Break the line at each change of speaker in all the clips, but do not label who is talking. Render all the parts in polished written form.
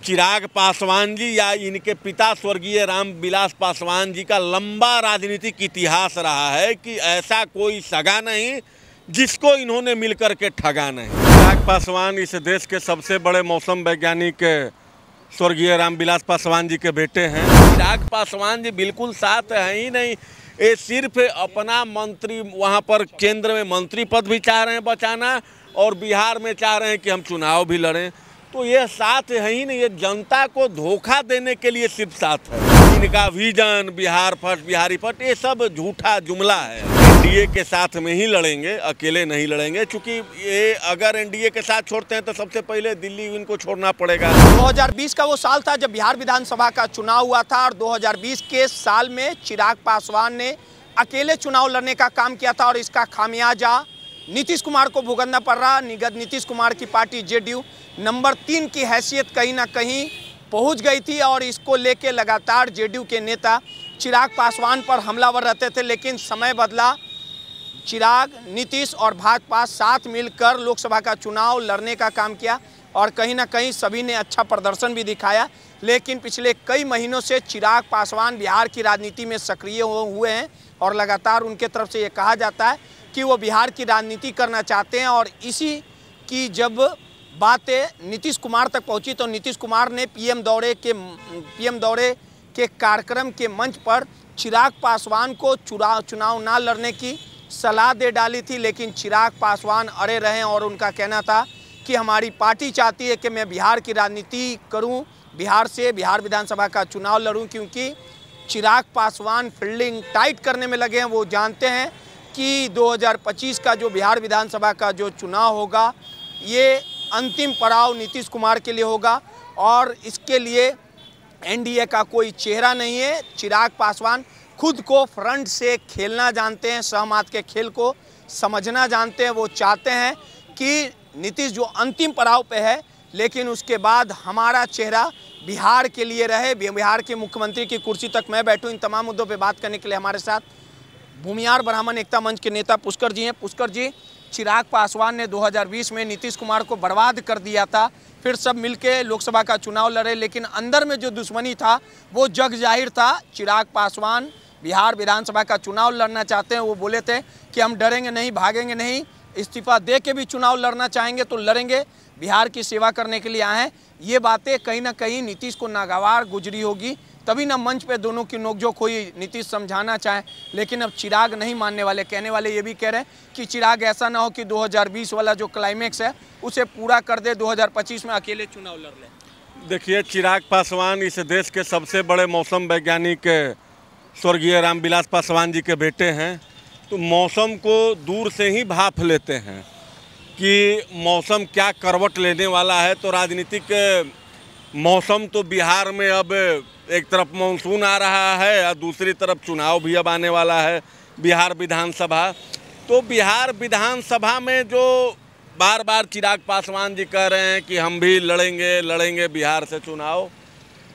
चिराग पासवान जी या इनके पिता स्वर्गीय रामविलास पासवान जी का लंबा राजनीतिक इतिहास रहा है कि ऐसा कोई सगा नहीं जिसको इन्होंने मिलकर के ठगा नहीं। चिराग पासवान इस देश के सबसे बड़े मौसम वैज्ञानिक स्वर्गीय रामविलास पासवान जी के बेटे हैं। चिराग पासवान जी बिल्कुल साथ हैं ही नहीं, ये सिर्फ अपना मंत्री वहाँ पर केंद्र में मंत्री पद भी चाह रहे हैं बचाना और बिहार में चाह रहे हैं कि हम चुनाव भी लड़ें। तो ये साथ है ही नहीं, ये जनता को धोखा देने के लिए सिर्फ साथ है। इनका vision Bihar first Bihari first ये सब झूठा जुमला है। एनडीए के साथ में ही लड़ेंगे, अकेले नहीं लड़ेंगे, क्योंकि ये अगर एनडीए के साथ छोड़ते हैं तो सबसे पहले दिल्ली इनको छोड़ना पड़ेगा।
2020 का वो साल था जब बिहार विधानसभा का चुनाव हुआ था और 2020 के साल में चिराग पासवान ने अकेले चुनाव लड़ने का काम किया था और इसका खामियाजा नीतीश कुमार को भुगतना पड़ रहा। नीतीश कुमार की पार्टी जेडीयू नंबर 3 की हैसियत कहीं ना कहीं पहुंच गई थी और इसको लेके लगातार जेडीयू के नेता चिराग पासवान पर हमलावर रहते थे। लेकिन समय बदला, चिराग, नीतीश और भाजपा साथ मिलकर लोकसभा का चुनाव लड़ने का काम किया और कहीं ना कहीं सभी ने अच्छा प्रदर्शन भी दिखाया। लेकिन पिछले कई महीनों से चिराग पासवान बिहार की राजनीति में सक्रिय हुए हैं और लगातार उनके तरफ से ये कहा जाता है कि वो बिहार की राजनीति करना चाहते हैं। और इसी की जब बातें नीतीश कुमार तक पहुंची तो नीतीश कुमार ने पीएम दौरे के कार्यक्रम के मंच पर चिराग पासवान को चुनाव ना लड़ने की सलाह दे डाली थी। लेकिन चिराग पासवान अड़े रहे और उनका कहना था कि हमारी पार्टी चाहती है कि मैं बिहार की राजनीति करूं, बिहार से बिहार विधानसभा का चुनाव लड़ूं, क्योंकि चिराग पासवान फील्डिंग टाइट करने में लगे हैं। वो जानते हैं कि 2025 का जो बिहार विधानसभा का जो चुनाव होगा ये अंतिम पड़ाव नीतीश कुमार के लिए होगा और इसके लिए एनडीए का कोई चेहरा नहीं है। चिराग पासवान खुद को फ्रंट से खेलना जानते हैं, सहमत के खेल को समझना जानते हैं। वो चाहते हैं कि नीतीश जो अंतिम पड़ाव पे है लेकिन उसके बाद हमारा चेहरा बिहार के लिए रहे, बिहार के मुख्यमंत्री की कुर्सी तक मैं बैठूं। इन तमाम मुद्दों पे बात करने के लिए हमारे साथ भूमिहार ब्राह्मण एकता मंच के नेता पुष्कर जी हैं। पुष्कर जी, चिराग पासवान ने 2020 में नीतीश कुमार को बर्बाद कर दिया था, फिर सब मिलके लोकसभा का चुनाव लड़े, लेकिन अंदर में जो दुश्मनी था वो जग जाहिर था। चिराग पासवान बिहार विधानसभा का चुनाव लड़ना चाहते हैं। वो बोले थे कि हम डरेंगे नहीं, भागेंगे नहीं, इस्तीफा दे के भी चुनाव लड़ना चाहेंगे तो लड़ेंगे, बिहार की सेवा करने के लिए आए हैं। ये बातें कहीं ना कहीं नीतीश को नागवार गुजरी होगी, तभी ना मंच पे दोनों की नोकझोंक हुई, नीतीश समझाना चाहे। लेकिन अब चिराग नहीं मानने वाले, कहने वाले ये भी कह रहे हैं कि चिराग ऐसा ना हो कि 2020 वाला जो क्लाइमेक्स है उसे पूरा कर दे, 2025 में अकेले चुनाव लड़ ले।
देखिए, चिराग पासवान इस देश के सबसे बड़े मौसम वैज्ञानिक स्वर्गीय रामविलास पासवान जी के बेटे हैं, तो मौसम को दूर से ही भाप लेते हैं कि मौसम क्या करवट लेने वाला है। तो राजनीतिक मौसम तो बिहार में अब एक तरफ मानसून आ रहा है और दूसरी तरफ चुनाव भी अब आने वाला है, बिहार विधानसभा। तो बिहार विधानसभा में जो बार बार चिराग पासवान जी कह रहे हैं कि हम भी लड़ेंगे बिहार से चुनाव,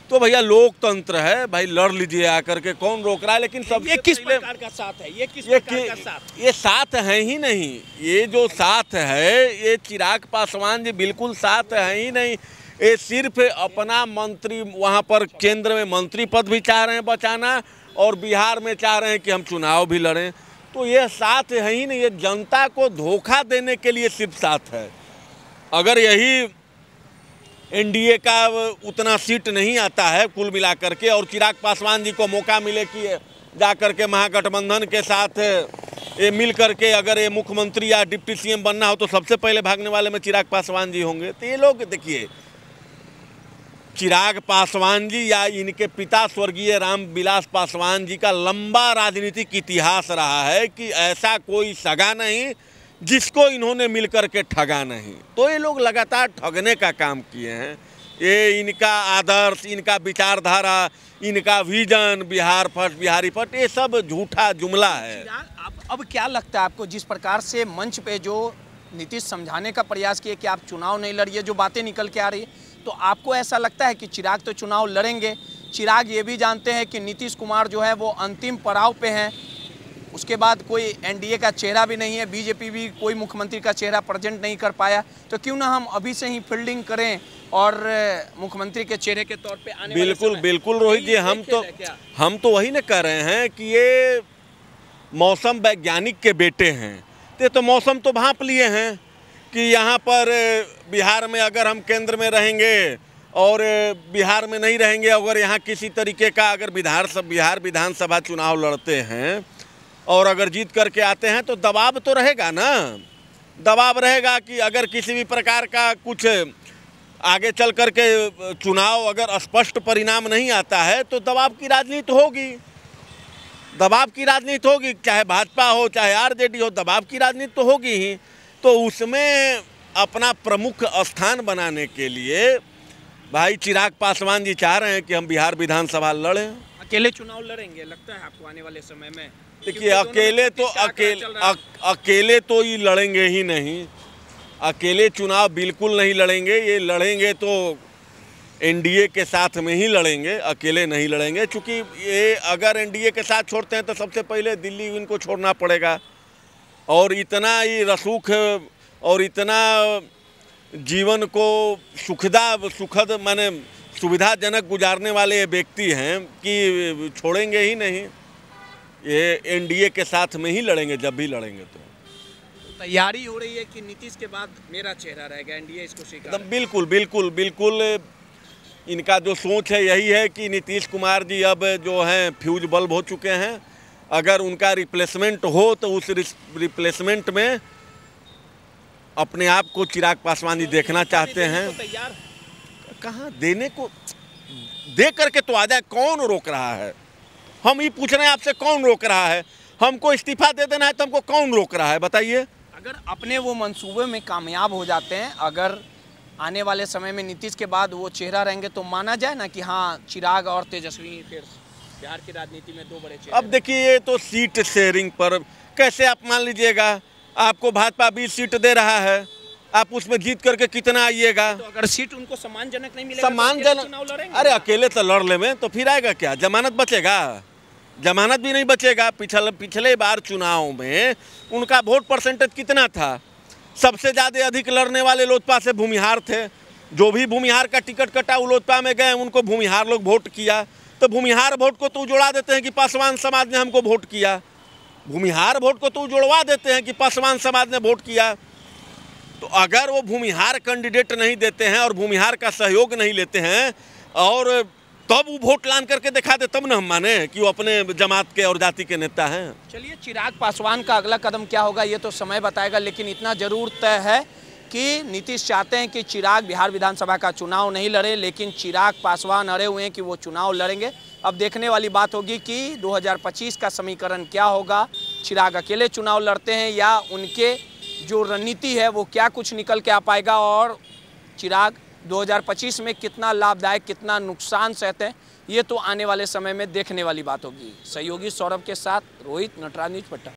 तो भैया लोकतंत्र है भाई, लड़ लीजिए आकर के, कौन रोक रहा है। लेकिन सब
ये किस प्रकार का साथ है? ये किस प्रकार का साथ?
ये साथ है ही नहीं, ये जो साथ है ये चिराग पासवान जी बिल्कुल साथ है ही नहीं, ये सिर्फ अपना मंत्री वहाँ पर केंद्र में मंत्री पद भी चाह रहे हैं बचाना और बिहार में चाह रहे हैं कि हम चुनाव भी लड़ें। तो ये साथ है ही नहीं, ये जनता को धोखा देने के लिए सिर्फ साथ है। अगर यही एनडीए का उतना सीट नहीं आता है कुल मिलाकर के और चिराग पासवान जी को मौका मिले कि जाकर के महागठबंधन के साथ ये मिल करके अगर ये मुख्यमंत्री या डिप्टी सीएम बनना हो तो सबसे पहले भागने वाले में चिराग पासवान जी होंगे। तो ये लोग देखिए, चिराग पासवान जी या इनके पिता स्वर्गीय रामविलास पासवान जी का लंबा राजनीतिक इतिहास रहा है कि ऐसा कोई सगा नहीं जिसको इन्होंने मिलकर के ठगा नहीं। तो ये लोग लगातार ठगने का काम किए हैं। ये इनका आदर्श, इनका विचारधारा, इनका vision Bihar first Bihari first ये सब झूठा जुमला है।
अब क्या लगता है आपको, जिस प्रकार से मंच पे जो नीतीश समझाने का प्रयास किए कि आप चुनाव नहीं लड़िए, जो बातें निकल के आ रही है, तो आपको ऐसा लगता है कि चिराग तो चुनाव लड़ेंगे? चिराग ये भी जानते हैं कि नीतीश कुमार जो है वो अंतिम पड़ाव पे हैं, उसके बाद कोई एनडीए का चेहरा भी नहीं है, बीजेपी भी कोई मुख्यमंत्री का चेहरा प्रेजेंट नहीं कर पाया, तो क्यों ना हम अभी से ही फील्डिंग करें और मुख्यमंत्री के चेहरे के तौर पे आने वाले
बिल्कुल
समय
बिल्कुल रोहित जी, हम तो वही ना कह रहे हैं कि ये मौसम वैज्ञानिक के बेटे हैं। तो मौसम तो भांप लिए हैं कि यहाँ पर बिहार में अगर हम केंद्र में रहेंगे और बिहार में नहीं रहेंगे, अगर यहाँ किसी तरीके का अगर बिहार विधानसभा चुनाव लड़ते हैं और अगर जीत करके आते हैं तो दबाव तो रहेगा ना। दबाव रहेगा कि अगर किसी भी प्रकार का कुछ आगे चल करके चुनाव अगर स्पष्ट परिणाम नहीं आता है तो दबाव की राजनीति होगी। दबाव की राजनीति होगी, चाहे भाजपा हो चाहे आरजेडी हो, दबाव की राजनीति तो होगी ही। तो उसमें अपना प्रमुख स्थान बनाने के लिए भाई चिराग पासवान जी चाह रहे हैं कि हम बिहार विधानसभा लड़ें।
अकेले चुनाव लड़ेंगे लगता है आपको आने वाले समय में?
देखिए, अकेले तो ये लड़ेंगे ही नहीं, अकेले चुनाव बिल्कुल नहीं लड़ेंगे। ये लड़ेंगे तो एनडीए के साथ में ही लड़ेंगे, अकेले नहीं लड़ेंगे। क्योंकि ये अगर एनडीए के साथ छोड़ते हैं तो सबसे पहले दिल्ली इनको छोड़ना पड़ेगा। और इतना ही रसूख और इतना जीवन को सुखद माने सुविधाजनक गुजारने वाले व्यक्ति हैं कि छोड़ेंगे ही नहीं। ये एनडीए के साथ में ही लड़ेंगे जब भी लड़ेंगे। तो
तैयारी हो रही है कि नीतीश के बाद मेरा चेहरा रहेगा, एनडीए इसको स्वीकार?
बिल्कुल बिल्कुल बिल्कुल, इनका जो सोच है यही है कि नीतीश कुमार जी अब जो हैं फ्यूज बल्ब हो चुके हैं। अगर उनका रिप्लेसमेंट हो तो उस रिप्लेसमेंट में अपने आप को चिराग पासवान जी देखना चाहते हैं। कहाँ देने को, दे करके तो आ जाए, कौन रोक रहा है? हम ये पूछ रहे हैं आपसे, कौन रोक रहा है? हमको इस्तीफा दे देना है तो हमको कौन रोक रहा है बताइए?
अगर अपने वो मंसूबे में कामयाब हो जाते हैं, अगर आने वाले समय में नीतीश के बाद वो चेहरा रहेंगे तो माना जाए ना कि हाँ चिराग और तेजस्वी फिर बिहार की राजनीति में दो बड़े चेहरे।
अब देखिए, ये तो सीट शेयरिंग पर कैसे आप मान लीजिएगा, आपको भाजपा 20 सीट दे रहा है, आप उसमें जीत करके कितना आइएगा?
तो अगर सीट उनको सम्मानजनक नहीं मिलेगा,
सम्मानजनक, अरे अकेले तो लड़ ले में तो फिर आएगा क्या? जमानत बचेगा? जमानत भी नहीं बचेगा। पिछले बार चुनाव में उनका वोट परसेंटेज कितना था? सबसे ज़्यादा अधिक लड़ने वाले लोजपा से भूमिहार थे। जो भी भूमिहार का टिकट कटा वो लोजपा में गए, उनको भूमिहार लोग वोट किया। तो भूमिहार वोट को तो जोड़ा देते हैं कि पासवान समाज ने हमको वोट किया। भूमिहार वोट को तो जोड़वा देते हैं कि पासवान समाज ने वोट किया। तो अगर वो भूमिहार कैंडिडेट नहीं देते हैं और भूमिहार का सहयोग नहीं लेते हैं और तब वो वोट लान करके दिखा दे, तब न हम माने कि वो अपने जमात के और जाति के नेता हैं।
चलिए, चिराग पासवान का अगला कदम क्या होगा ये तो समय बताएगा, लेकिन इतना जरूर तय है कि नीतीश चाहते हैं कि चिराग बिहार विधानसभा का चुनाव नहीं लड़े, लेकिन चिराग पासवान अड़े हुए हैं कि वो चुनाव लड़ेंगे। अब देखने वाली बात होगी कि 2025 का समीकरण क्या होगा। चिराग अकेले चुनाव लड़ते हैं या उनके जो रणनीति है वो क्या कुछ निकल के आ पाएगा, और चिराग 2025 में कितना लाभदायक कितना नुकसान सहते हैं, ये तो आने वाले समय में देखने वाली बात होगी। सहयोगी सौरभ के साथ रोहित, नटराज न्यूज़ पटना।